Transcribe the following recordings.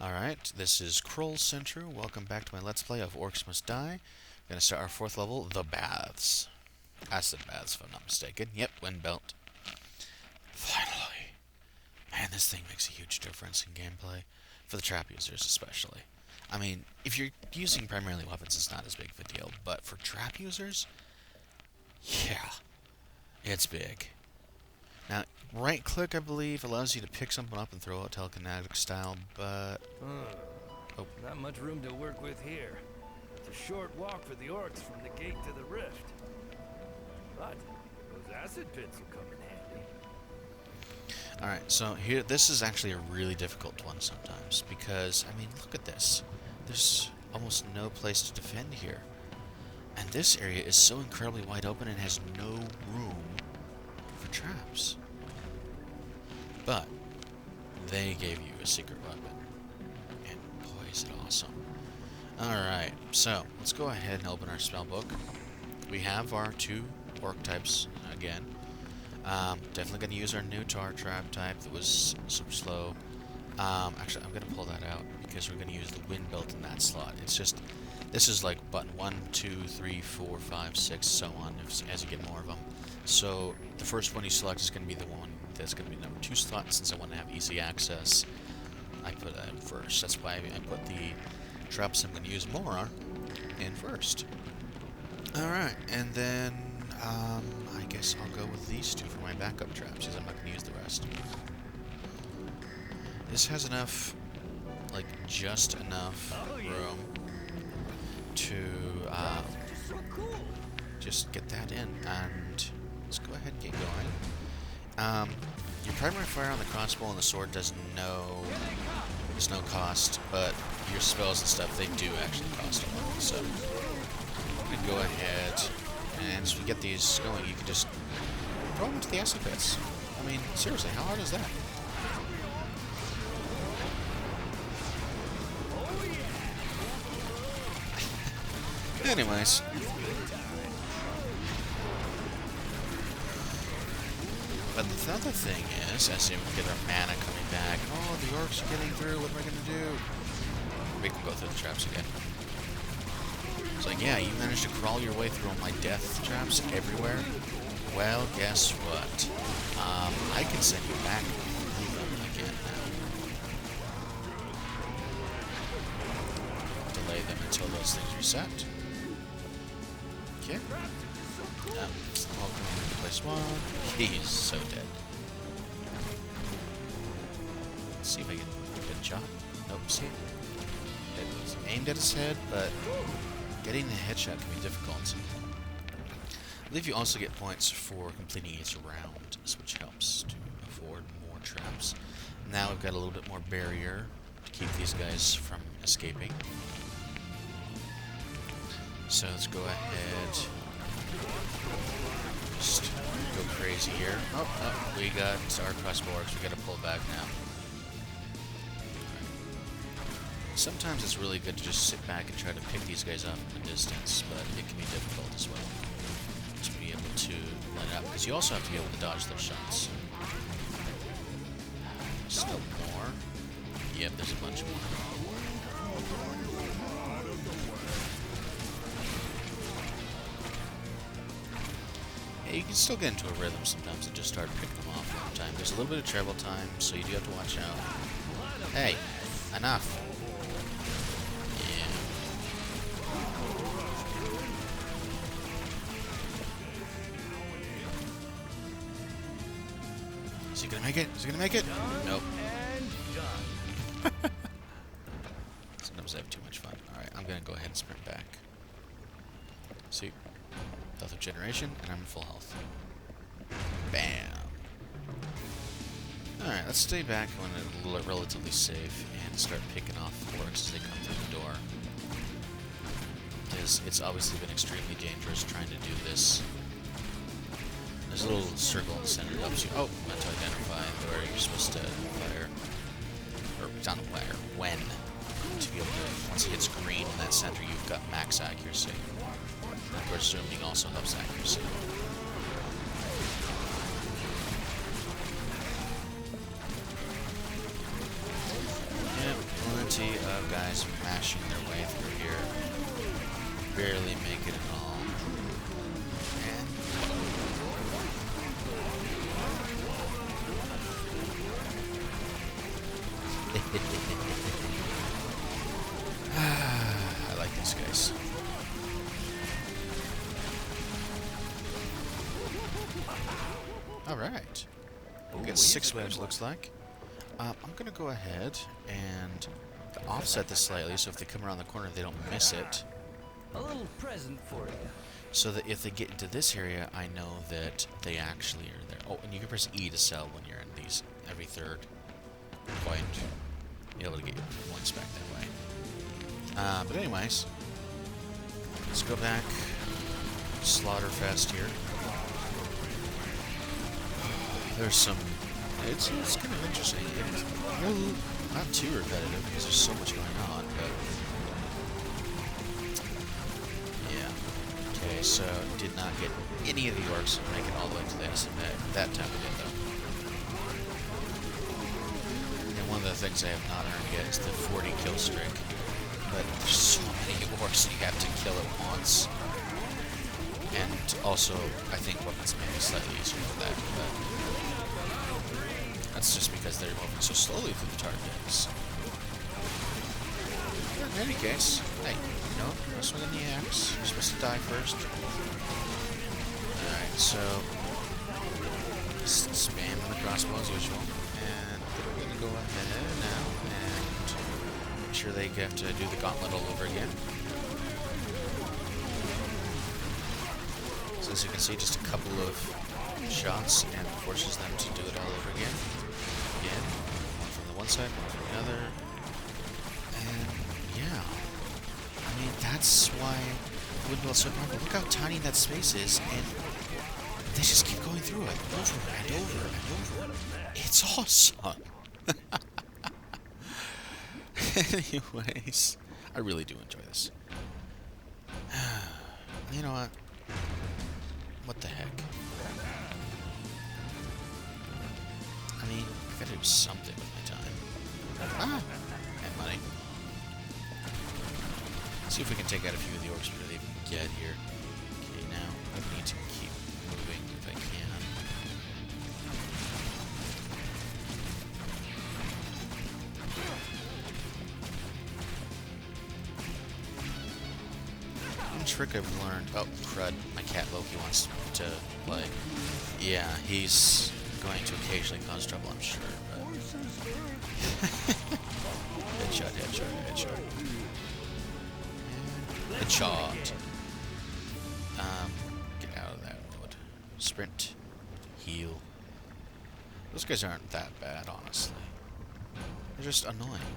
Alright, this is Kroll Center. Welcome back to my Let's Play of Orcs Must Die. Gonna start our 4th level, The Baths. Acid Baths, if I'm not mistaken. Yep, Wind Belt. Finally. Man, this thing makes a huge difference in gameplay. For the trap users, especially. I mean, if you're using primarily weapons, it's not as big of a deal. But for trap users, yeah, it's big. Now, right-click, I believe, allows you to pick something up and throw it telekinetic style, but... Oh. Not much room to work with here. It's a short walk for the orcs from the gate to the rift. But those acid pits will come in handy. Alright, so here, this is actually a really difficult one sometimes, because, I mean, look at this. There's almost no place to defend here. And this area is so incredibly wide open and has no room for traps. But they gave you a secret weapon. And boy, is it awesome. Alright, so let's go ahead and open our spell book. We have our 2 orc types again. Definitely going to use our new tar trap type that was super slow. Actually, I'm going to pull that out because we're going to use the wind belt in that slot. It's just, this is like button 1, 2, 3, 4, 5, 6, so on, as you get more of them. So the first one you select is going to be the one that's going to be number 2 slot. Since I want to have easy access, I put that in first. That's why I put the traps I'm going to use more on in first. Alright, and then I guess I'll go with these 2 for my backup traps, because I'm not going to use the rest. This has enough, like, just enough room to just get that in, and let's go ahead and get going. Your primary fire on the crossbow and the sword there's no cost, but your spells and stuff, they do actually cost a lot. So I'm going to go ahead, and as we get these going, you can just throw them into the acid pits. I mean, seriously, how hard is that? Anyways. But the other thing is, as we get our mana coming back, oh, the orcs are getting through, what am I going to do? We can go through the traps again. It's like, yeah, you managed to crawl your way through all my death traps everywhere. Well, guess what? I can send you back through them again now. Delay them until those things reset. Okay. Welcome to place 1. He's so dead. Let's see if I get a good shot. Nope, see? It was aimed at his head, but getting the headshot can be difficult. I believe you also get points for completing each round, which helps to afford more traps. Now we've got a little bit more barrier to keep these guys from escaping. So let's go ahead. Just go crazy here. Oh, we got our crossbow orcs. We gotta pull back now. Sometimes it's really good to just sit back and try to pick these guys up from a distance, but it can be difficult as well to be able to line up, because you also have to be able to dodge those shots. Still more. Yep, there's a bunch more. Yeah, you can still get into a rhythm sometimes and just start picking them off one time. There's a little bit of travel time, so you do have to watch out. Hey, enough. Is he gonna make it? Is he gonna make it? Nope. Sometimes I have too much fun. Alright, I'm gonna go ahead and sprint back. See? Health regeneration, and I'm in full health. Bam! Alright, let's stay back when it's relatively safe and start picking off orcs as they come through the door. Because it's obviously been extremely dangerous trying to do this. There's a little circle in the center that helps you. Oh, to identify where you're supposed to fire. Or, it's not fire, when. To be able to, once it hits green in that center, you've got max accuracy. And of course, zooming also helps accuracy. guys mashing their way through here. Barely make it at all. And I like these guys. Alright. We got 6 waves, looks like. I'm going to go ahead and offset this slightly so if they come around the corner, they don't miss it. A little present for you. So that if they get into this area, I know that they actually are there. Oh, and you can press E to sell when you're in these every third point. Be able to get your points back that way. But anyways, let's go back. Slaughterfest here. There's some. It's kind of interesting. It's not too repetitive because there's so much going on, but yeah. Okay, so did not get any of the orcs make it all the way to this, and that time we did though. And one of the things I have not earned yet is the 40 kill streak. But there's so many orcs that you have to kill at once. And also, I think weapons may be slightly easier for that, but that's just because they're moving so slowly through the targets. In any case, hey, no swinging the axe. You're supposed to die first. Alright, so spam the crossbow as usual. And we're gonna go ahead now and make sure they have to do the gauntlet all over again. So as you can see, just a couple of shots and it forces them to do it all over again. Again, one from the one side, one from the other. And yeah, I mean, that's why Windmill is so powerful. Look how tiny that space is, and they just keep going through it over and over and over. It's awesome. Anyways, I really do enjoy this. You know what? What the heck? I mean, I gotta do something with my time. Ah! And money. Let's see if we can take out a few of the orcs before they even get here. Okay, now I need to keep moving if I can. One trick I've learned. Oh, crud. My cat Loki wants to play. Yeah, he's going to occasionally cause trouble, I'm sure. But headshot, headshot, headshot. Headshot. Get out of that wood. Sprint. Heal. Those guys aren't that bad, honestly. They're just annoying.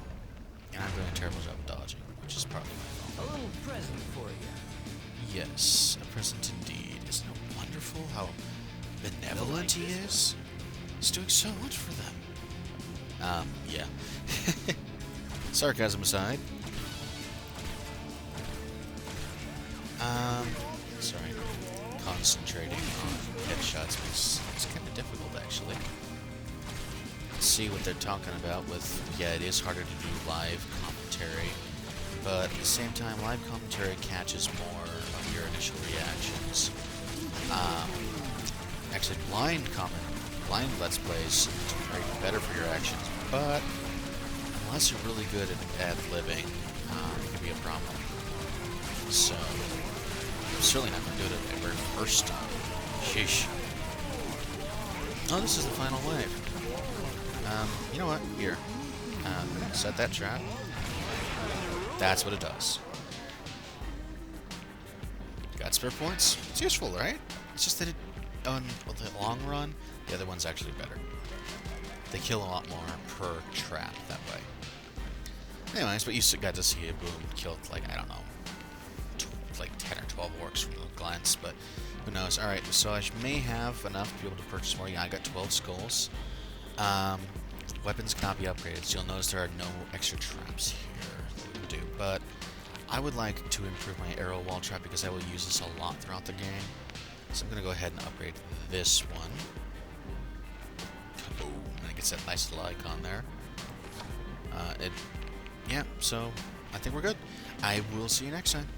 And I'm doing a terrible job of dodging, which is probably my fault. A little present for you. Yes, a present indeed. Isn't it wonderful how benevolent he is? He's doing so much for them. Yeah. Sarcasm aside. Sorry. Concentrating on headshots makes it's kind of difficult, actually. See what they're talking about with, yeah, it is harder to do live commentary, but at the same time, live commentary catches more of your initial reactions. Actually, blind Let's Plays are even better for your actions, but unless you're really good at ad-libbing, it can be a problem. So, I'm certainly not going to do it at my very first time. Sheesh. Oh, this is the final wave. You know what? Here. Set that trap. That's what it does. Got spare points? It's useful, right? It's just that it, on the long run, the other one's actually better. They kill a lot more per trap that way. Anyways, but you got to see a boom killed, like, I don't know, like 10 or 12 orcs from the glance, but who knows. Alright, so I may have enough to be able to purchase more. Yeah, I got 12 skulls. Weapons cannot be upgraded, so you'll notice there are no extra traps here that we can do, but I would like to improve my arrow wall trap because I will use this a lot throughout the game. So I'm going to go ahead and upgrade this one. Boom, and it gets that nice little icon there. yeah, so I think we're good. I will see you next time.